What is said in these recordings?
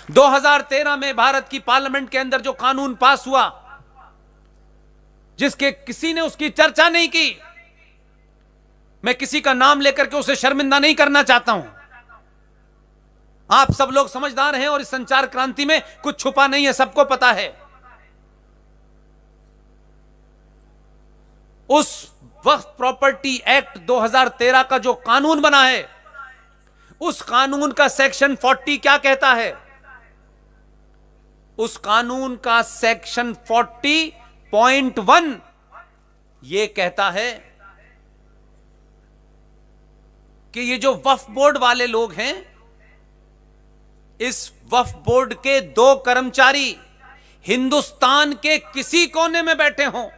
2013 में भारत की पार्लियामेंट के अंदर जो कानून पास हुआ, जिसके किसी ने उसकी चर्चा नहीं की, मैं किसी का नाम लेकर के उसे शर्मिंदा नहीं करना चाहता हूं। आप सब लोग समझदार हैं और इस संचार क्रांति में कुछ छुपा नहीं है, सबको पता है। उस वक्फ प्रॉपर्टी एक्ट 2013 का जो कानून बना है, उस कानून का सेक्शन 40 क्या कहता है? उस कानून का सेक्शन 40.1 यह कहता है कि ये जो वक्फ बोर्ड वाले लोग हैं, इस वक्फ बोर्ड के 2 कर्मचारी हिंदुस्तान के किसी कोने में बैठे हों,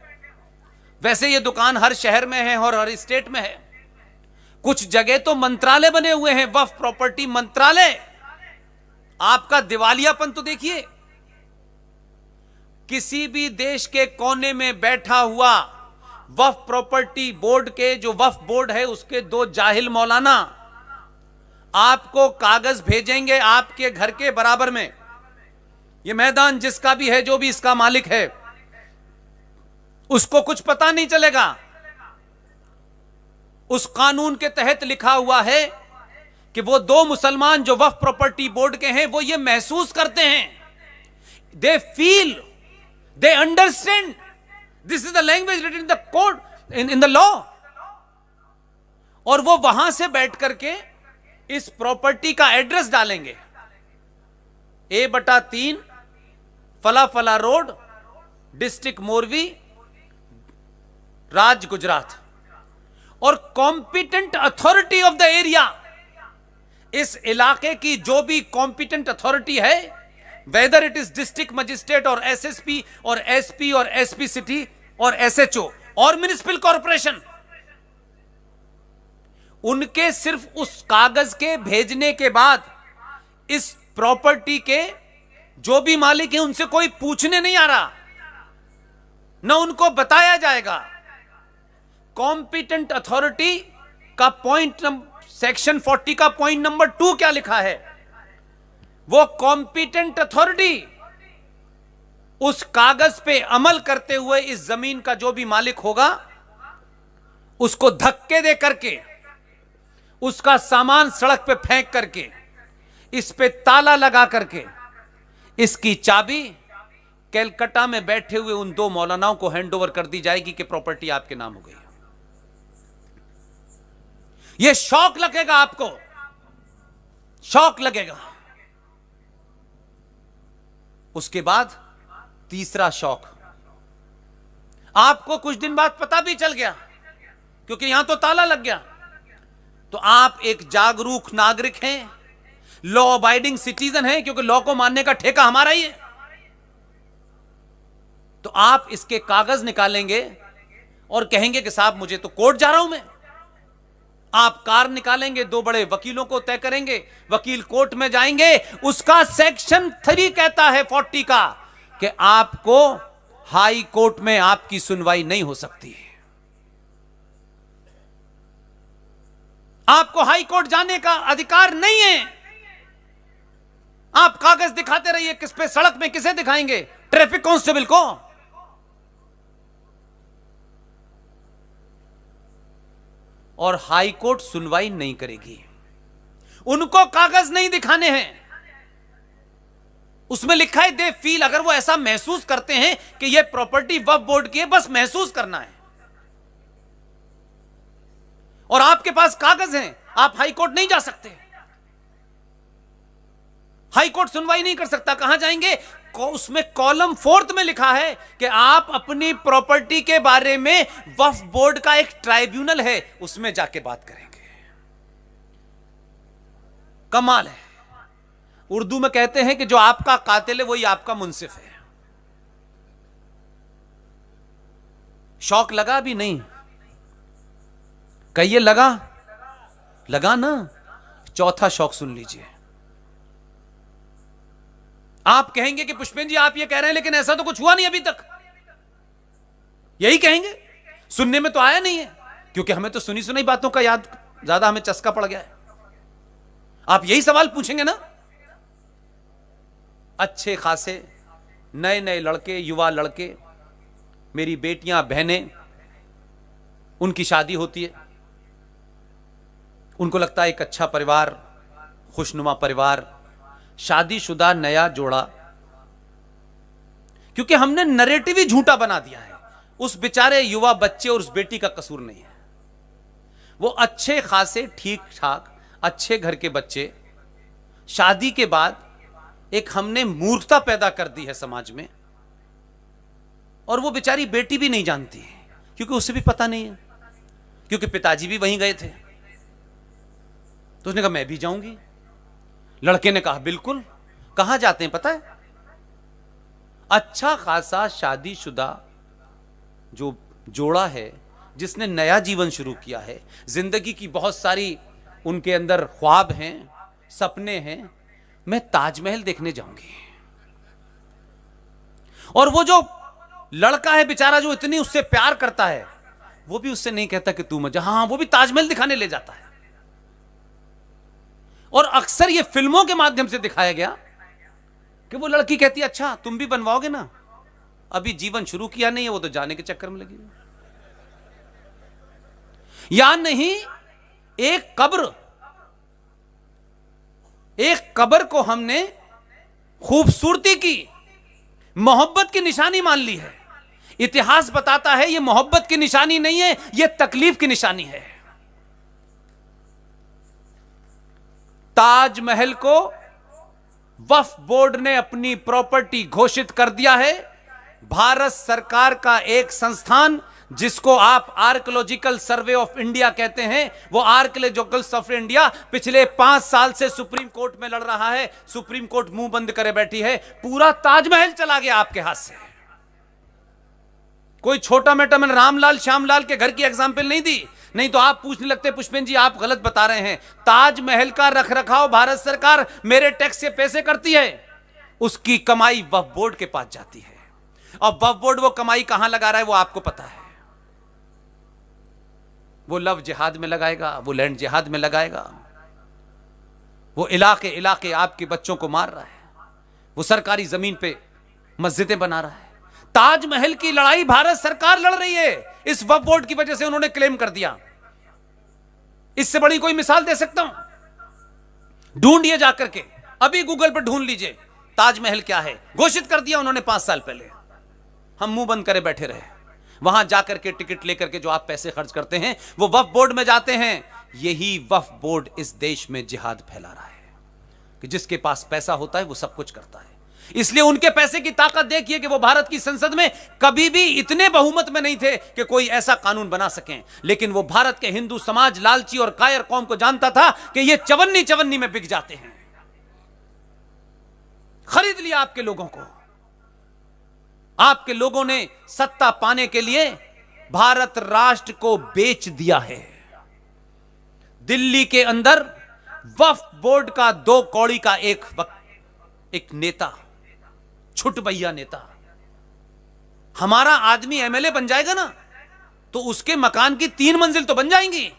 वैसे ये दुकान हर शहर में है और हर स्टेट में है, कुछ जगह तो मंत्रालय बने हुए हैं, वक्फ प्रॉपर्टी मंत्रालय। आपका दिवालियापन तो देखिए। किसी भी देश के कोने में बैठा हुआ वक्फ प्रॉपर्टी बोर्ड के, जो वक्फ बोर्ड है उसके 2 जाहिल मौलाना आपको कागज भेजेंगे आपके घर के बराबर में। यह मैदान जिसका भी है, जो भी इसका मालिक है, उसको कुछ पता नहीं चलेगा। उस कानून के तहत लिखा हुआ है कि वो 2 मुसलमान जो वक्फ प्रॉपर्टी बोर्ड के हैं, वो ये महसूस करते हैं, they feel, they understand, this is the language written in the code, in the law. और वो वहां से बैठ करके इस प्रॉपर्टी का एड्रेस डालेंगे, A/3 फला फला रोड, डिस्ट्रिक्ट मोरवी, राज्य गुजरात। और competent authority of the area, इस इलाके की जो भी कॉम्पिटेंट अथॉरिटी है, whether it is district magistrate और SSP और SP और SP सिटी और SHO और म्युनिसिपल कॉर्पोरेशन, उनके सिर्फ उस कागज के भेजने के बाद इस प्रॉपर्टी के जो भी मालिक हैं उनसे कोई पूछने नहीं आ रहा, ना उनको बताया जाएगा। कॉम्पिटेंट अथॉरिटी का सेक्शन 40 का पॉइंट नंबर 2 क्या लिखा है? वो कॉम्पिटेंट अथॉरिटी उस कागज पे अमल करते हुए इस जमीन का जो भी मालिक होगा उसको धक्के दे करके, उसका सामान सड़क पे फेंक करके, इस पे ताला लगा करके, इसकी चाबी कलकत्ता में बैठे हुए उन 2 मौलानाओं को हैंड ओवर कर दी जाएगी कि प्रॉपर्टी आपके नाम हो गई। यह शौक लगेगा आपको, शौक लगेगा। उसके बाद तीसरा शौक, आपको कुछ दिन बाद पता भी चल गया क्योंकि यहां तो ताला लग गया, तो आप एक जागरूक नागरिक हैं, लॉ अबाइडिंग सिटीजन हैं, क्योंकि लॉ को मानने का ठेका हमारा ही है। तो आप इसके कागज निकालेंगे और कहेंगे कि साहब मुझे तो कोर्ट जा रहा हूं मैं। आप कार निकालेंगे, 2 बड़े वकीलों को तय करेंगे, वकील कोर्ट में जाएंगे। उसका सेक्शन 3 कहता है 40 का कि आपको हाई कोर्ट में आपकी सुनवाई नहीं हो सकती, आपको हाई कोर्ट जाने का अधिकार नहीं है। आप कागज दिखाते रहिए, किस पे? सड़क में किसे दिखाएंगे? ट्रैफिक कांस्टेबल को। और हाई कोर्ट सुनवाई नहीं करेगी, उनको कागज नहीं दिखाने हैं। उसमें लिखा है दे फील, अगर वो ऐसा महसूस करते हैं कि यह प्रॉपर्टी वक्फ बोर्ड की है, बस महसूस करना है। और आपके पास कागज हैं, आप हाई कोर्ट नहीं जा सकते, हाई कोर्ट सुनवाई नहीं कर सकता। कहां जाएंगे? उसमें कॉलम 4 में लिखा है कि आप अपनी प्रॉपर्टी के बारे में वक्फ बोर्ड का एक ट्राइब्यूनल है, उसमें जाके बात करेंगे। कमाल है। उर्दू में कहते हैं कि जो आपका कातिल है वही आपका मुंसिफ है। शौक लगा भी नहीं? कहिए लगा? लगा ना? चौथा शौक सुन लीजिए। आप कहेंगे कि पुष्पेंद्र जी आप ये कह रहे हैं लेकिन ऐसा तो कुछ हुआ नहीं अभी तक, यही कहेंगे, सुनने में तो आया नहीं है, क्योंकि हमें तो सुनी सुनाई बातों का याद ज्यादा, हमें चस्का पड़ गया है। आप यही सवाल पूछेंगे ना? अच्छे खासे नए नए लड़के, युवा लड़के, मेरी बेटियां, बहनें, उनकी शादी होती है। उनको लगता है एक अच्छा परिवार, खुशनुमा परिवार, शादीशुदा नया जोड़ा, क्योंकि हमने नरेटिव ही झूठा बना दिया है। उस बेचारे युवा बच्चे और उस बेटी का कसूर नहीं है। वो अच्छे खासे ठीक ठाक अच्छे घर के बच्चे, शादी के बाद एक हमने मूर्खता पैदा कर दी है समाज में, और वो बेचारी बेटी भी नहीं जानती है, क्योंकि उसे भी पता नहीं है, क्योंकि पिताजी भी वहीं गए थे। तो उसने कहा मैं भी जाऊंगी। लड़के ने कहा बिल्कुल। कहां जाते हैं पता है? अच्छा खासा शादीशुदा जो जोड़ा है, जिसने नया जीवन शुरू किया है, जिंदगी की बहुत सारी उनके अंदर ख्वाब हैं, सपने हैं, मैं ताजमहल देखने जाऊंगी। और वो जो लड़का है बेचारा, जो इतनी उससे प्यार करता है, वो भी उससे नहीं कहता कि तू मजा, हाँ वो भी ताजमहल दिखाने ले जाता है। और अक्सर ये फिल्मों के माध्यम से दिखाया गया कि वो लड़की कहती है अच्छा तुम भी बनवाओगे ना, अभी जीवन शुरू किया नहीं है, वो तो जाने के चक्कर में लगी। या नहीं, एक कब्र को हमने खूबसूरती की, मोहब्बत की निशानी मान ली है। इतिहास बताता है ये मोहब्बत की निशानी नहीं है, ये तकलीफ की निशानी है। ताजमहल को वक्फ बोर्ड ने अपनी प्रॉपर्टी घोषित कर दिया है। भारत सरकार का एक संस्थान, जिसको आप आर्कियोलॉजिकल सर्वे ऑफ इंडिया कहते हैं, वो आर्कियोलॉजिकल सर्वे इंडिया पिछले 5 साल से सुप्रीम कोर्ट में लड़ रहा है। सुप्रीम कोर्ट मुंह बंद करे बैठी है। पूरा ताजमहल चला गया आपके हाथ से। कोई छोटा मोटा, मैंने रामलाल श्यामलाल के घर की एग्जाम्पल नहीं दी, नहीं तो आप पूछने लगते पुष्पेन जी आप गलत बता रहे हैं। ताजमहल का रखरखाव भारत सरकार मेरे टैक्स से पैसे करती है, उसकी कमाई वक्फ बोर्ड के पास जाती है। और वक्फ बोर्ड वो कमाई कहां लगा रहा है वो आपको पता है। वो लव जिहाद में लगाएगा, वो लैंड जिहाद में लगाएगा, वो इलाके इलाके आपके बच्चों को मार रहा है, वो सरकारी जमीन पे मस्जिदें बना रहा है। ताजमहल की लड़ाई भारत सरकार लड़ रही है, इस वक्फ बोर्ड की वजह से उन्होंने क्लेम कर दिया। इससे बड़ी कोई मिसाल दे सकता हूं? ढूंढिए जाकर के, अभी गूगल पर ढूंढ लीजिए ताजमहल क्या है। घोषित कर दिया उन्होंने 5 साल पहले, हम मुंह बंद करे बैठे रहे। वहां जाकर के टिकट लेकर के जो आप पैसे खर्च करते हैं वो वक्फ बोर्ड में जाते हैं। यही वक्फ बोर्ड इस देश में जिहाद फैला रहा है कि जिसके पास पैसा होता है वो सब कुछ करता है। इसलिए उनके पैसे की ताकत देखिए कि वो भारत की संसद में कभी भी इतने बहुमत में नहीं थे कि कोई ऐसा कानून बना सकें। लेकिन वो भारत के हिंदू समाज, लालची और कायर कौम को जानता था कि ये चवन्नी चवन्नी में बिक जाते हैं। खरीद लिया आपके लोगों को। आपके लोगों ने सत्ता पाने के लिए भारत राष्ट्र को बेच दिया है। दिल्ली के अंदर वक्फ बोर्ड का 2 कौड़ी का एक नेता, छुटभैया नेता, हमारा आदमी एमएलए बन जाएगा ना तो उसके मकान की 3 मंजिल तो बन जाएंगी,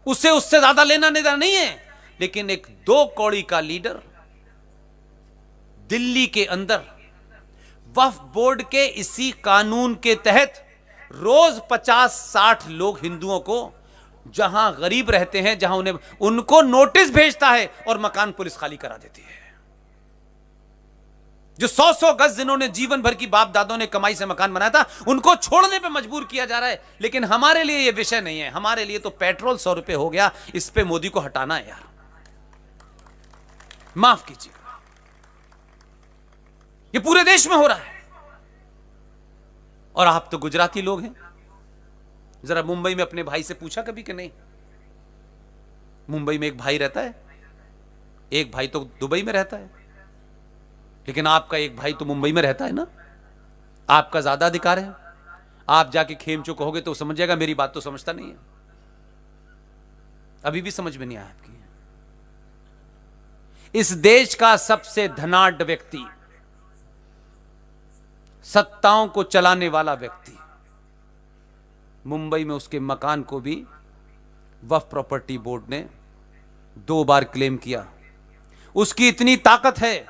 उससे ज्यादा लेना देना नहीं है। लेकिन एक 2 कौड़ी का लीडर दिल्ली के अंदर वक्फ बोर्ड के इसी कानून के तहत रोज 50-60 लोग हिंदुओं को, जहां गरीब रहते हैं, जहां उनको नोटिस भेजता है और मकान पुलिस खाली करा देती है। जो 100-100 गज जिन्होंने जीवन भर की बाप दादों ने कमाई से मकान बनाया था, उनको छोड़ने पे मजबूर किया जा रहा है। लेकिन हमारे लिए यह विषय नहीं है। हमारे लिए तो पेट्रोल 100 रुपए हो गया, इस पे मोदी को हटाना है यार, माफ कीजिएगा। ये पूरे देश में हो रहा है। और आप तो गुजराती लोग हैं, जरा मुंबई में अपने भाई से पूछा कभी कि नहीं? मुंबई में एक भाई रहता है, एक भाई तो दुबई में रहता है, लेकिन आपका एक भाई तो मुंबई में रहता है ना। आपका ज्यादा अधिकार है। आप जाके खेमचो कहोगे तो समझ जाएगा मेरी बात तो समझता नहीं है। अभी भी समझ में नहीं आया आपकी। इस देश का सबसे धनाढ्य व्यक्ति, सत्ताओं को चलाने वाला व्यक्ति, मुंबई में उसके मकान को भी वक्फ प्रॉपर्टी बोर्ड ने 2 बार क्लेम किया। उसकी इतनी ताकत है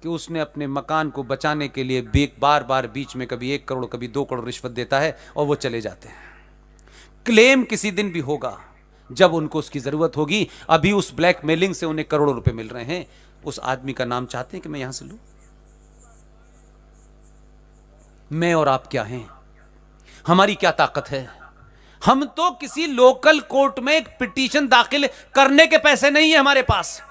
कि उसने अपने मकान को बचाने के लिए बार बार बीच में कभी 1 करोड़ कभी 2 करोड़ रिश्वत देता है और वो चले जाते हैं। क्लेम किसी दिन भी होगा जब उनको उसकी जरूरत होगी। अभी उस ब्लैकमेलिंग से उन्हें करोड़ों रुपए मिल रहे हैं। उस आदमी का नाम चाहते हैं कि मैं यहां से लूं? मैं और आप क्या हैं? हमारी क्या ताकत है? हम तो किसी लोकल कोर्ट में एक पिटीशन दाखिल करने के पैसे नहीं है हमारे पास।